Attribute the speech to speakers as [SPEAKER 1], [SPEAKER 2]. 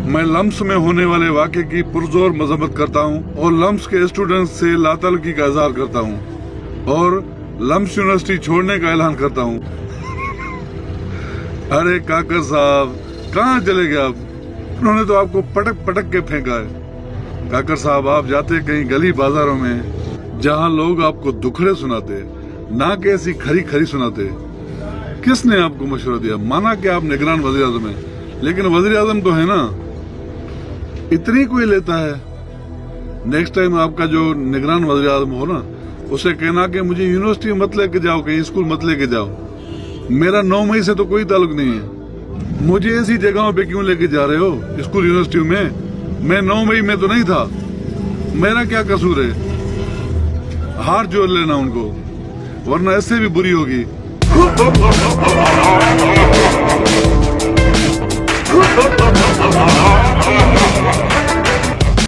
[SPEAKER 1] मैं लम्स में होने वाले वाक़े की पुरजोर मजम्मत करता हूँ और लम्स के स्टूडेंट्स से लाताल्लुकी का इजहार करता हूँ और लम्स यूनिवर्सिटी छोड़ने का ऐलान करता हूँ। अरे काकर साहब, कहाँ चले गए आप? उन्होंने तो आपको पटक पटक के फेंका है। काकर साहब, आप जाते कहीं गली बाजारों में जहाँ लोग आपको दुखड़े सुनाते, ना कि ऐसी खरी खरी सुनाते। किसने आपको मशवरा दिया? माना कि आप निगरान वज़ीर आज़म हैं, लेकिन वज़ीर आज़म तो है ना, इतनी कोई लेता है। नेक्स्ट टाइम आपका जो निगरान वज़ीर आज़म हो ना, उसे कहना कि मुझे यूनिवर्सिटी मत लेके जाओ, कहीं स्कूल मत लेके जाओ। मेरा 9 मई से तो कोई ताल्लुक नहीं है। मुझे ऐसी जगहों पे क्यों लेके जा रहे हो? स्कूल यूनिवर्सिटी में मैं 9 मई में तो नहीं था। मेरा क्या कसूर है? हार जोड़ लेना उनको, वरना ऐसे भी बुरी होगी।